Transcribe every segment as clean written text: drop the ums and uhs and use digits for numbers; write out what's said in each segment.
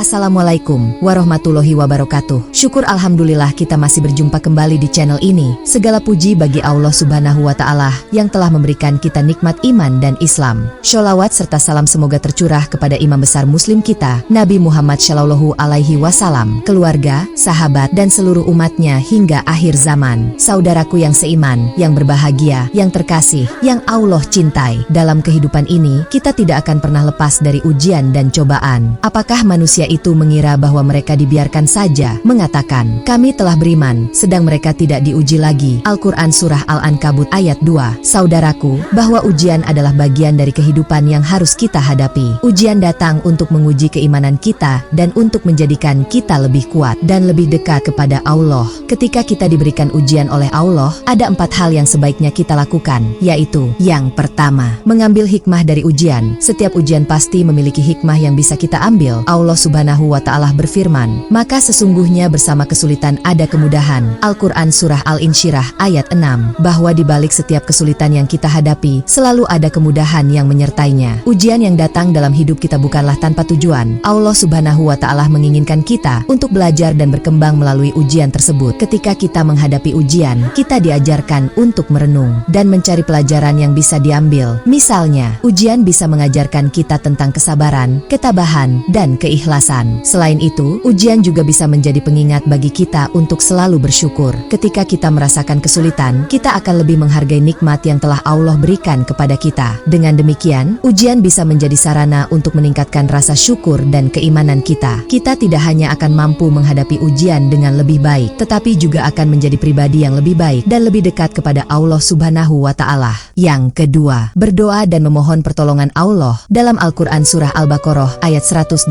Assalamualaikum warahmatullahi wabarakatuh. Syukur alhamdulillah kita masih berjumpa kembali di channel ini. Segala puji bagi Allah subhanahu wa ta'ala yang telah memberikan kita nikmat iman dan Islam. Sholawat serta salam semoga tercurah kepada imam besar muslim kita, Nabi Muhammad Shallallahu alaihi wasallam, keluarga, sahabat, dan seluruh umatnya hingga akhir zaman. Saudaraku yang seiman, yang berbahagia, yang terkasih, yang Allah cintai. Dalam kehidupan ini, kita tidak akan pernah lepas dari ujian dan cobaan. Apakah manusia itu mengira bahwa mereka dibiarkan saja, mengatakan, kami telah beriman, sedang mereka tidak diuji lagi. Al-Quran Surah Al-Ankabut ayat 2. Saudaraku, bahwa ujian adalah bagian dari kehidupan yang harus kita hadapi. Ujian datang untuk menguji keimanan kita dan untuk menjadikan kita lebih kuat dan lebih dekat kepada Allah. Ketika kita diberikan ujian oleh Allah, ada 4 hal yang sebaiknya kita lakukan, yaitu, yang pertama, mengambil hikmah dari ujian. Setiap ujian pasti memiliki hikmah yang bisa kita ambil. Allah Subhanahu wa ta'ala berfirman, maka sesungguhnya bersama kesulitan ada kemudahan. Al-Quran Surah Al-Insyirah ayat 6, bahwa di balik setiap kesulitan yang kita hadapi, selalu ada kemudahan yang menyertainya. Ujian yang datang dalam hidup kita bukanlah tanpa tujuan. Allah Subhanahu wa ta'ala menginginkan kita untuk belajar dan berkembang melalui ujian tersebut. Ketika kita menghadapi ujian, kita diajarkan untuk merenung dan mencari pelajaran yang bisa diambil. Misalnya, ujian bisa mengajarkan kita tentang kesabaran, ketabahan, dan keikhlasan. Selain itu, ujian juga bisa menjadi pengingat bagi kita untuk selalu bersyukur. Ketika kita merasakan kesulitan, kita akan lebih menghargai nikmat yang telah Allah berikan kepada kita. Dengan demikian, ujian bisa menjadi sarana untuk meningkatkan rasa syukur dan keimanan kita. Kita tidak hanya akan mampu menghadapi ujian dengan lebih baik, tetapi juga akan menjadi pribadi yang lebih baik dan lebih dekat kepada Allah Subhanahu wa ta'ala. Yang kedua, berdoa dan memohon pertolongan Allah. Dalam Al-Quran Surah Al-Baqarah ayat 186,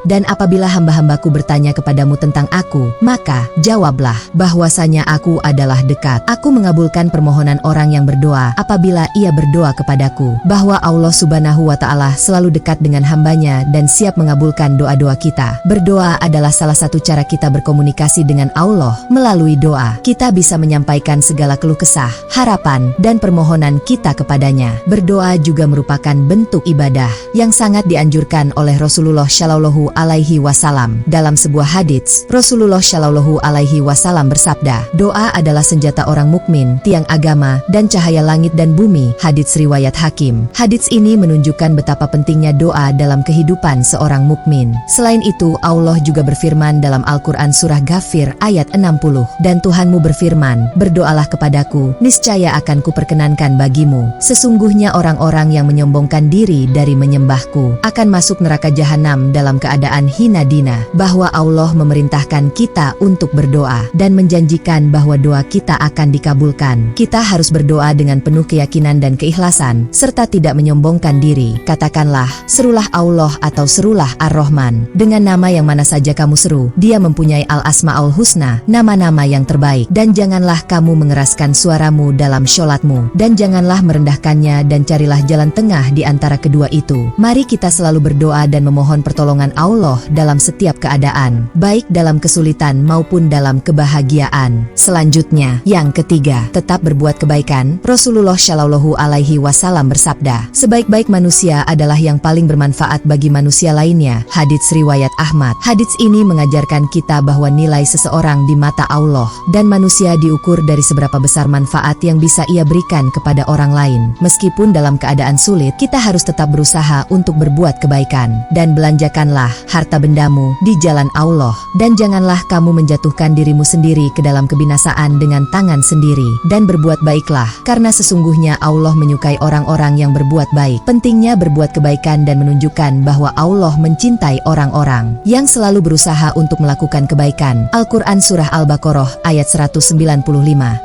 dan apabila hamba-hambaku bertanya kepadamu tentang aku, maka jawablah bahwasanya aku adalah dekat. Aku mengabulkan permohonan orang yang berdoa apabila ia berdoa kepadaku, bahwa Allah Subhanahu wa ta'ala selalu dekat dengan hambanya dan siap mengabulkan doa-doa kita. Berdoa adalah salah satu cara kita berkomunikasi dengan Allah. Melalui doa, kita bisa menyampaikan segala keluh kesah, harapan, dan permohonan kita kepadanya. Berdoa juga merupakan bentuk ibadah yang sangat dianjurkan oleh Rasulullah Shallallahu alaihi wasallam. Dalam sebuah hadits, Rasulullah Shallallahu alaihi wasallam bersabda, doa adalah senjata orang mukmin, tiang agama, dan cahaya langit dan bumi. Hadits riwayat Hakim. Hadits ini menunjukkan betapa pentingnya doa dalam kehidupan seorang mukmin. Selain itu, Allah juga berfirman dalam Al-Quran Surah Ghafir ayat 60, dan Tuhanmu berfirman, berdoalah kepadaku, niscaya akan kuperkenankan bagimu. Sesungguhnya orang-orang yang menyombongkan diri dari menyembahku akan masuk neraka jahanam dalam keadaan hina dina. Bahwa Allah memerintahkan kita untuk berdoa dan menjanjikan bahwa doa kita akan dikabulkan. Kita harus berdoa dengan penuh keyakinan dan keikhlasan serta tidak menyombongkan diri. Katakanlah, serulah Allah atau serulah Ar-Rahman. Dengan nama yang mana saja kamu seru, Dia mempunyai Al-Asma'ul Husna, nama-nama yang terbaik. Dan janganlah kamu mengeraskan suaramu dalam sholatmu, dan janganlah merendahkannya, dan carilah jalan tengah di antara kedua itu. Mari kita selalu berdoa dan memohon pertolongan Allah dalam setiap keadaan, baik dalam kesulitan maupun dalam kebahagiaan. Selanjutnya, yang ketiga, tetap berbuat kebaikan. Rasulullah Shallallahu alaihi wasallam bersabda, sebaik-baik manusia adalah yang paling bermanfaat bagi manusia lainnya. Hadits riwayat Ahmad. Hadits ini mengajarkan kita bahwa nilai seseorang di mata Allah dan manusia diukur dari seberapa besar manfaat yang bisa ia berikan kepada orang lain. Meskipun dalam keadaan sulit, kita harus tetap berusaha untuk berbuat kebaikan. Dan belanjakanlah harta bendamu di jalan Allah, dan janganlah kamu menjatuhkan dirimu sendiri ke dalam kebinasaan dengan tangan sendiri. Dan berbuat baiklah, karena sesungguhnya Allah menyukai orang-orang yang berbuat baik. Pentingnya berbuat kebaikan dan menunjukkan bahwa Allah mencintai orang-orang yang selalu berusaha untuk melakukan kebaikan. Al-Quran Surah Al-Baqarah ayat 195,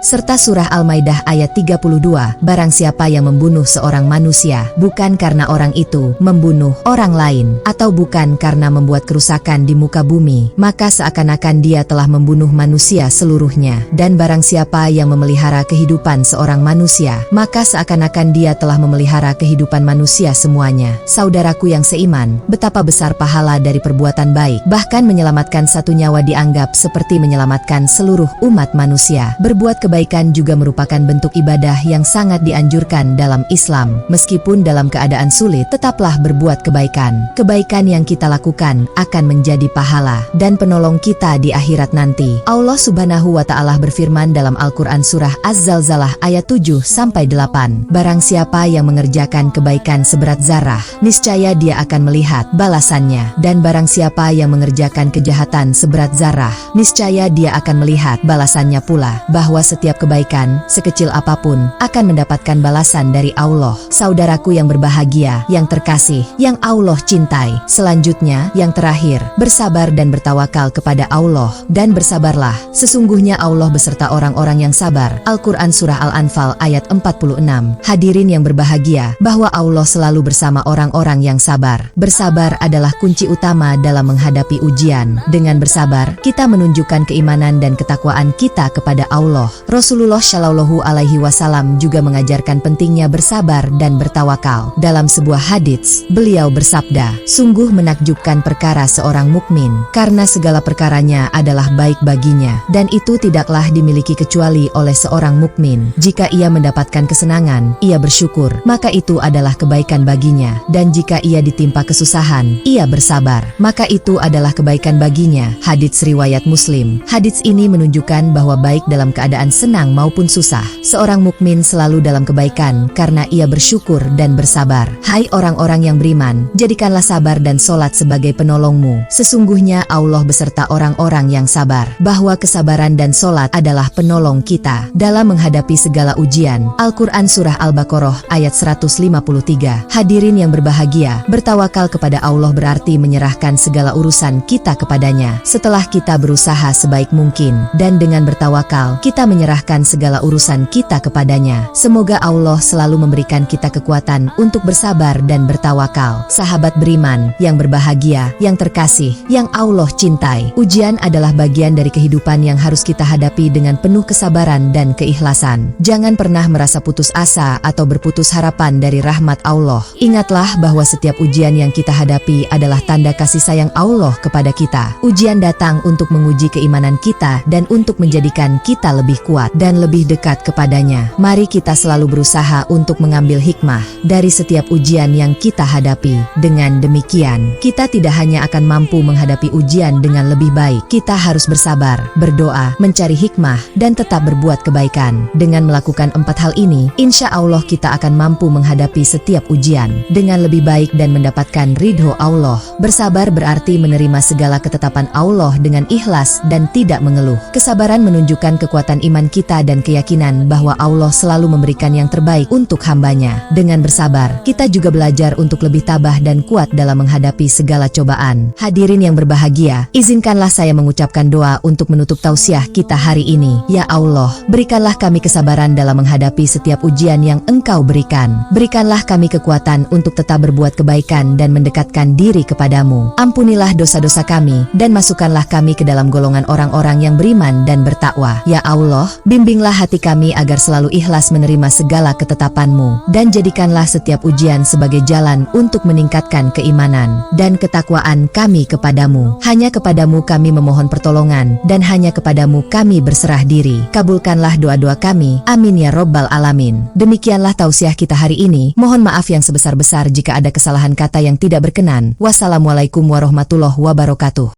serta Surah Al-Maidah ayat 32, barang siapa yang membunuh seorang manusia, bukan karena orang itu membunuh orang lain, atau bukan karena membuat kerusakan di muka bumi, maka seakan-akan dia telah membunuh manusia seluruhnya. Dan barang siapa yang memelihara kehidupan seorang manusia, maka seakan-akan dia telah memelihara kehidupan manusia semuanya. Saudaraku yang seiman, betapa besar pahala dari perbuatan baik. Bahkan menyelamatkan satu nyawa dianggap seperti menyelamatkan seluruh umat manusia. Berbuat kebaikan juga merupakan bentuk ibadah yang sangat dianjurkan dalam Islam. Meskipun dalam keadaan sulit, tetaplah berbuat kebaikan. Kebaikan yang kita lakukan akan menjadi pahala dan penolong kita di akhirat nanti. Allah Subhanahu wa Ta'ala berfirman dalam Al-Quran Surah Az-Zalzalah ayat 7-8. Barang siapa yang mengerjakan kebaikan seberat zarah, niscaya dia akan melihat balasannya. Dan barang siapa yang mengerjakan kejahatan seberat zarah, niscaya dia akan melihat balasannya pula. Bahwa setiap kebaikan, sekecil apapun, akan mendapatkan balasan dari Allah. Saudaraku yang berbahagia, yang terkasih, yang Allah cintai. Selanjutnya, yang terakhir, bersabar dan bertawakal kepada Allah. Dan bersabarlah, sesungguhnya Allah beserta orang-orang yang sabar. Al-Quran Surah Al-Anfal ayat 46. Hadirin yang berbahagia, bahwa Allah selalu bersama orang-orang yang sabar. Bersabar adalah kunci utama dalam menghadapi ujian. Dengan bersabar, kita menunjukkan keimanan dan ketakwaan kita kepada Allah. Rasulullah Shallallahu Alaihi Wasallam juga mengajarkan pentingnya bersabar dan bertawakal. Dalam sebuah hadits, beliau bersabda, sungguh menakjubkan perkara seorang mukmin, karena segala perkaranya adalah baik baginya, dan itu tidaklah dimiliki kecuali oleh seorang mukmin. Jika ia mendapatkan kesenangan, ia bersyukur, maka itu adalah kebaikan baginya, dan jika ia ditimpa kesusahan, ia bersabar, maka itu adalah kebaikan baginya. Hadits riwayat Muslim. Hadits ini menunjukkan bahwa baik dalam keadaan senang maupun susah, seorang mukmin selalu dalam kebaikan karena ia bersyukur dan bersabar. Hai orang-orang yang beriman, jadikanlah sabar dan solat sebagai penolongmu. Sesungguhnya Allah beserta orang-orang yang sabar. Bahwa kesabaran dan solat adalah penolong kita dalam menghadapi segala ujian. Al-Quran Surah Al-Baqarah ayat 153. Hadirin yang berbahagia, bertawakal kepada Allah berarti menyerahkan segala urusan kita kepadanya. Setelah kita berusaha sebaik mungkin, dan dengan bertawakal, kita menyerahkan segala urusan kita kepadanya. Semoga Allah selalu memberikan kita kekuatan untuk bersabar dan bertawakal. Sahabat beriman yang berbahagia, yang terkasih, yang Allah cintai. Ujian adalah bagian dari kehidupan yang harus kita hadapi dengan penuh kesabaran dan keikhlasan. Jangan pernah merasa putus asa atau berputus harapan dari rahmat Allah. Ingatlah bahwa setiap ujian yang kita hadapi adalah tanda kasih sayang Allah kepada kita. Ujian datang untuk menguji keimanan kita dan untuk menjadikan kita lebih kuat dan lebih dekat kepadanya. Mari kita selalu berusaha untuk mengambil hikmah dari setiap ujian yang kita hadapi. Dengan demikian, kita tidak hanya akan mampu menghadapi ujian dengan lebih baik, kita harus bersabar, berdoa, mencari hikmah, dan tetap berbuat kebaikan. Dengan melakukan 4 hal ini, insya Allah kita akan mampu menghadapi setiap ujian dengan lebih baik dan mendapatkan ridho Allah. Bersabar berarti menerima segala ketetapan Allah dengan ikhlas dan tidak mengeluh. Kesabaran menunjukkan kekuatan iman kita dan keyakinan bahwa Allah selalu memberikan yang terbaik untuk hambanya. Dengan bersabar, kita juga belajar untuk lebih tabah dan kuat dalam menghadapi segala cobaan. Hadirin yang berbahagia, izinkanlah saya mengucapkan doa untuk menutup tausiah kita hari ini. Ya Allah, berikanlah kami kesabaran dalam menghadapi setiap ujian yang Engkau berikan. Berikanlah kami kekuatan untuk tetap berbuat kebaikan dan mendekatkan diri kepadamu. Ampunilah dosa-dosa kami, dan masukkanlah kami ke dalam golongan orang-orang yang beriman dan bertakwa. Ya Allah, bimbinglah hati kami agar selalu ikhlas menerima segala ketetapan-Mu, dan jadikanlah setiap ujian sebagai jalan untuk meningkatkan keimanan dan ketakwaan kami kepadamu. Hanya kepadamu kami memohon pertolongan, dan hanya kepadamu kami berserah diri. Kabulkanlah doa-doa kami. Amin ya Rabbal Alamin. Demikianlah tausiah kita hari ini. Mohon maaf yang sebesar-besar jika ada kesalahan kata yang tidak berkenan. Wassalamualaikum warahmatullahi wabarakatuh.